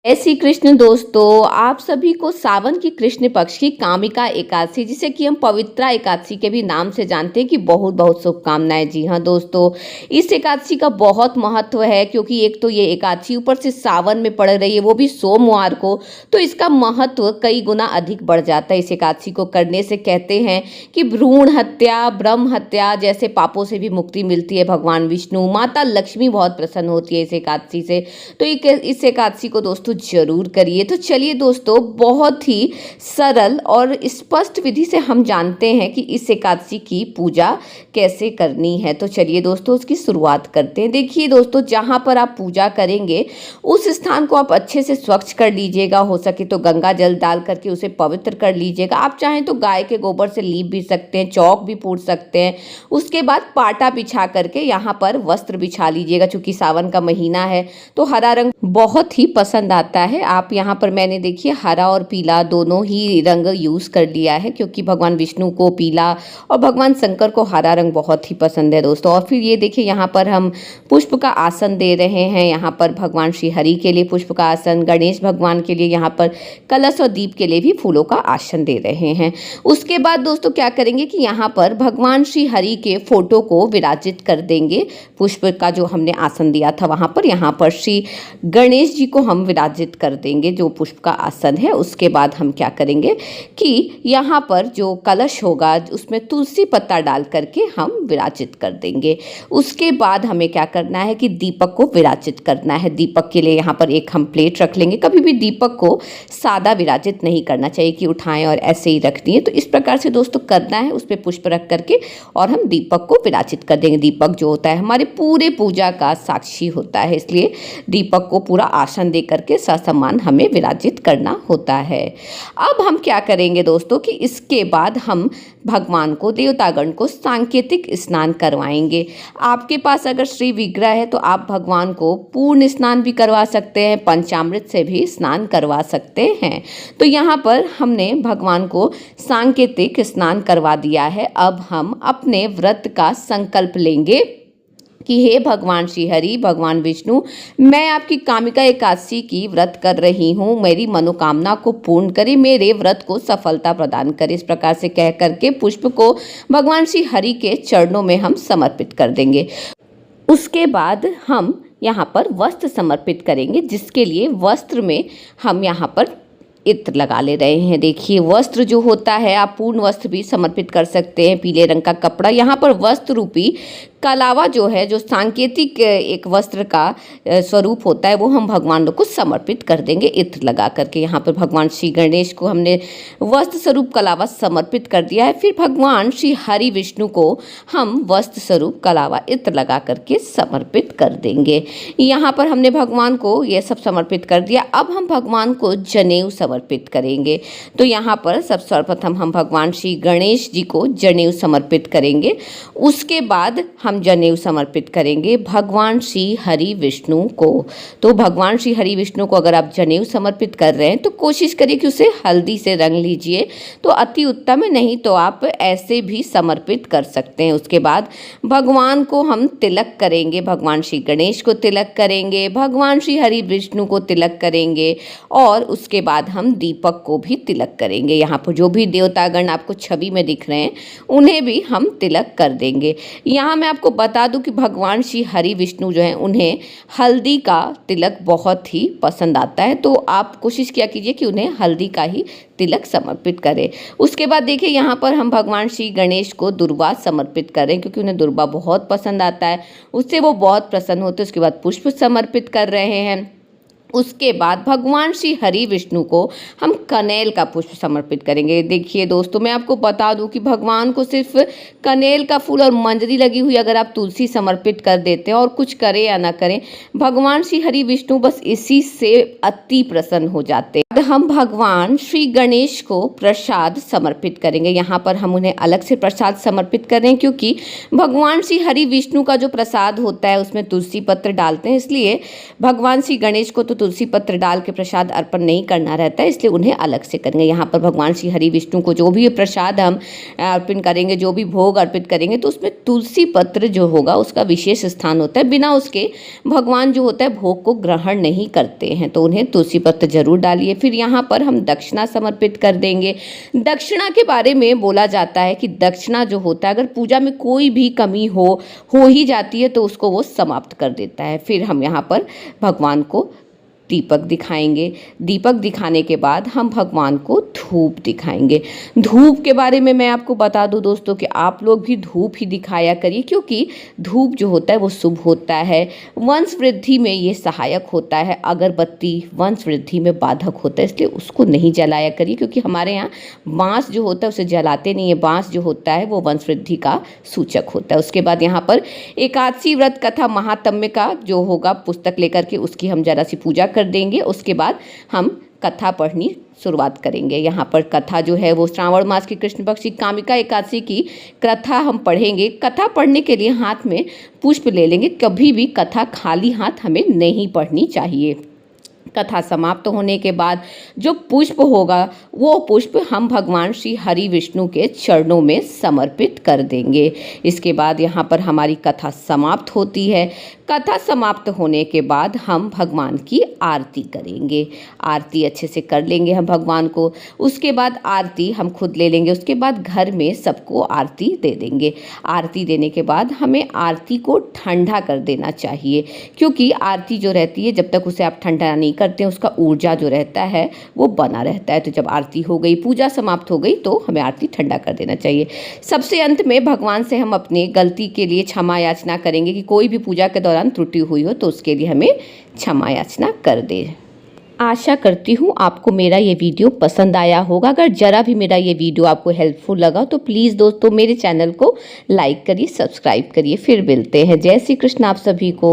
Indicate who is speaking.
Speaker 1: जय श्री कृष्ण दोस्तों, आप सभी को सावन की कृष्ण पक्ष की कामिका एकादशी जिसे कि हम पवित्रा एकादशी के भी नाम से जानते हैं कि बहुत बहुत शुभकामनाएं। जी हाँ दोस्तों, इस एकादशी का बहुत महत्व है क्योंकि एक तो ये एकादशी ऊपर से सावन में पड़ रही है, वो भी सोमवार को, तो इसका महत्व कई गुना अधिक बढ़ जाता है। इस एकादशी को करने से कहते हैं कि भ्रूण हत्या, ब्रह्म हत्या जैसे पापों से भी मुक्ति मिलती है। भगवान विष्णु, माता लक्ष्मी बहुत प्रसन्न होती है इस एकादशी से। तो इस एकादशी को दोस्तों जरूर करिए। तो चलिए दोस्तों, बहुत ही सरल और स्पष्ट विधि से हम जानते हैं कि इस एकादशी की पूजा कैसे करनी है। तो चलिए दोस्तों, उसकी शुरुआत करते हैं। देखिए दोस्तों, जहाँ पर आप पूजा करेंगे उस स्थान को आप अच्छे से स्वच्छ कर लीजिएगा। हो सके तो गंगा जल डाल करके उसे पवित्र कर लीजिएगा। आप चाहें तो गाय के गोबर से लीप भी सकते हैं, चौक भी पूछ सकते हैं। उसके बाद पाटा बिछा करके यहाँ पर वस्त्र बिछा लीजिएगा। चूंकि सावन का महीना है तो हरा रंग बहुत ही पसंद आता है। आप यहाँ पर मैंने देखिए हरा और पीला दोनों ही रंग यूज़ कर लिया है क्योंकि भगवान विष्णु को पीला और भगवान शंकर को हरा रंग बहुत ही पसंद है दोस्तों। और फिर ये देखिए यहाँ पर हम पुष्प का आसन दे रहे हैं। यहाँ पर भगवान श्री हरि के लिए पुष्प का आसन, गणेश भगवान के लिए यहाँ पर कलश और दीप के लिए भी फूलों का आसन दे रहे हैं। उसके बाद दोस्तों क्या करेंगे कि यहाँ पर भगवान श्री हरि के फोटो को विराजित कर देंगे। पुष्प का जो हमने आसन दिया था वहाँ पर, यहाँ पर श्री गणेश जी को हम विराजित कर देंगे जो पुष्प का आसन है। उसके बाद हम क्या करेंगे कि यहाँ पर जो कलश होगा उसमें तुलसी पत्ता डाल करके हम विराजित कर देंगे। उसके बाद हमें क्या करना है कि दीपक को विराजित करना है। दीपक के लिए यहाँ पर एक हम प्लेट रख लेंगे। कभी भी दीपक को सादा विराजित नहीं करना चाहिए कि उठाएं और ऐसे ही रख दिए। तो इस प्रकार से दोस्तों करना है, उस पर पुष्प रख करके और हम दीपक को विराजित कर देंगे। दीपक जो होता है हमारे पूरे पूजा का साक्षी होता है, इसलिए दीपक को पूरा आसन दे करके ससम्मान हमें विराजित करना होता है। अब हम क्या करेंगे दोस्तों कि इसके बाद हम भगवान को, देवतागण को सांकेतिक स्नान करवाएंगे। आपके पास अगर श्री विग्रह है तो आप भगवान को पूर्ण स्नान भी करवा सकते हैं, पंचामृत से भी स्नान करवा सकते हैं। तो यहाँ पर हमने भगवान को सांकेतिक स्नान करवा दिया है। अब हम अपने व्रत का संकल्प लेंगे कि हे भगवान श्री हरि, भगवान विष्णु, मैं आपकी कामिका एकादशी की व्रत कर रही हूँ। मेरी मनोकामना को पूर्ण करें, मेरे व्रत को सफलता प्रदान करें। इस प्रकार से कह करके पुष्प को भगवान श्री हरि के चरणों में हम समर्पित कर देंगे। उसके बाद हम यहाँ पर वस्त्र समर्पित करेंगे, जिसके लिए वस्त्र में हम यहाँ पर इत्र लगा ले रहे हैं। देखिए वस्त्र जो होता है, आप पूर्ण वस्त्र भी समर्पित कर सकते हैं। पीले रंग का कपड़ा, यहाँ पर वस्त्र रूपी कलावा जो है, जो सांकेतिक एक वस्त्र का स्वरूप होता है, वो हम भगवान को समर्पित कर देंगे इत्र लगा करके। यहाँ पर भगवान श्री गणेश को हमने वस्त्र स्वरूप कलावा समर्पित कर दिया है। फिर भगवान श्री हरि विष्णु को हम वस्त्र स्वरूप कलावा इत्र लगा करके समर्पित कर देंगे। यहाँ पर हमने भगवान को ये सब समर्पित कर दिया। अब हम भगवान को जनेऊ समर्पित करेंगे। तो यहाँ पर सब सर्वप्रथम हम भगवान श्री गणेश जी को जनेऊ समर्पित करेंगे। उसके बाद हम जनेऊ समर्पित करेंगे भगवान श्री हरि विष्णु को। तो भगवान श्री हरि विष्णु को अगर आप जनेऊ समर्पित कर रहे हैं तो कोशिश करिए कि उसे हल्दी से रंग लीजिए, तो अति उत्तम है। नहीं तो आप ऐसे भी समर्पित कर सकते हैं। उसके बाद भगवान को हम तिलक करेंगे। भगवान श्री गणेश को तिलक करेंगे, भगवान श्री हरि विष्णु को तिलक करेंगे और उसके बाद हम दीपक को भी तिलक करेंगे। यहाँ पर जो भी देवतागण आपको छवि में दिख रहे हैं उन्हें भी हम तिलक कर देंगे। यहाँ मैं आपको बता दूं कि भगवान श्री हरि विष्णु जो हैं उन्हें हल्दी का तिलक बहुत ही पसंद आता है, तो आप कोशिश किया कीजिए कि उन्हें हल्दी का ही तिलक समर्पित करें। उसके बाद देखिए यहाँ पर हम भगवान श्री गणेश को दुर्वा समर्पित करें क्योंकि उन्हें दुर्वा बहुत पसंद आता है, उससे वो बहुत प्रसन्न होते हैं। उसके बाद पुष्प समर्पित कर रहे हैं। उसके बाद भगवान श्री हरि विष्णु को हम कनेल का पुष्प समर्पित करेंगे। देखिए दोस्तों, मैं आपको बता दूं कि भगवान को सिर्फ कनेल का फूल और मंजरी लगी हुई अगर आप तुलसी समर्पित कर देते हैं और कुछ करें या ना करें, भगवान श्री हरि विष्णु बस इसी से अति प्रसन्न हो जाते हैं। हम भगवान श्री गणेश को प्रसाद समर्पित करेंगे। यहाँ पर हम उन्हें अलग से प्रसाद समर्पित कर रहे हैं क्योंकि भगवान श्री हरि विष्णु का जो प्रसाद होता है उसमें तुलसी पत्र डालते हैं, इसलिए भगवान श्री गणेश को तो तुलसी पत्र डाल के प्रसाद अर्पण नहीं करना रहता है, इसलिए उन्हें अलग से करेंगे। यहाँ पर भगवान श्री हरि विष्णु को जो भी प्रसाद हम अर्पण करेंगे, जो भी भोग अर्पित करेंगे, तो उसमें तुलसी पत्र जो होगा उसका विशेष स्थान होता है। बिना उसके भगवान जो होता है भोग को ग्रहण नहीं करते हैं, तो उन्हें तुलसी पत्र जरूर डालिए। फिर यहाँ पर हम दक्षिणा समर्पित कर देंगे। दक्षिणा के बारे में बोला जाता है कि दक्षिणा जो होता है, अगर पूजा में कोई भी कमी हो ही जाती है तो उसको वो समाप्त कर देता है। फिर हम यहाँ पर भगवान को दीपक दिखाएंगे। दीपक दिखाने के बाद हम भगवान को धूप दिखाएंगे। धूप के बारे में मैं आपको बता दूं दोस्तों कि आप लोग भी धूप ही दिखाया करिए, क्योंकि धूप जो होता है वो शुभ होता है, वंश वृद्धि में ये सहायक होता है। अगरबत्ती वंश वृद्धि में बाधक होता है, इसलिए उसको नहीं जलाया करिए, क्योंकि हमारे यहाँ बाँस जो होता है उसे जलाते नहीं है। बाँस जो होता है वो वंश वृद्धि का सूचक होता है। उसके बाद यहाँ पर एकादशी व्रत कथा महात्म्य का जो होगा पुस्तक लेकर के उसकी हम जरा सी पूजा कर देंगे। उसके बाद हम कथा पढ़नी शुरुआत करेंगे। यहाँ पर कथा जो है वो श्रावण मास की कृष्ण पक्ष की कामिका एकादशी की कथा हम पढ़ेंगे। कथा पढ़ने के लिए हाथ में पुष्प ले लेंगे। कभी भी कथा खाली हाथ हमें नहीं पढ़नी चाहिए। कथा समाप्त होने के बाद जो पुष्प होगा वो पुष्प हम भगवान श्री हरि विष्णु के चरणों में समर्पित कर देंगे। इसके बाद यहाँ पर हमारी कथा समाप्त होती है। कथा समाप्त होने के बाद हम भगवान की आरती करेंगे। आरती अच्छे से कर लेंगे हम भगवान को। उसके बाद आरती हम खुद ले लेंगे। उसके बाद घर में सबको आरती दे देंगे। आरती देने के बाद हमें आरती को ठंडा कर देना चाहिए, क्योंकि आरती जो रहती है जब तक उसे आप ठंडा नहीं करते हैं उसका ऊर्जा जो रहता है वो बना रहता है। तो जब आरती हो गई, पूजा समाप्त हो गई, तो हमें आरती ठंडा कर देना चाहिए। सबसे अंत में भगवान से हम अपनी गलती के लिए क्षमा याचना करेंगे कि कोई भी पूजा के दौरान त्रुटि हुई हो तो उसके लिए हमें क्षमा याचना कर दे। आशा करती हूँ आपको मेरा ये वीडियो पसंद आया होगा। अगर जरा भी मेरा ये वीडियो आपको हेल्पफुल लगा तो प्लीज़ दोस्तों मेरे चैनल को लाइक करिए, सब्सक्राइब करिए। फिर मिलते हैं। जय श्री कृष्ण आप सभी को।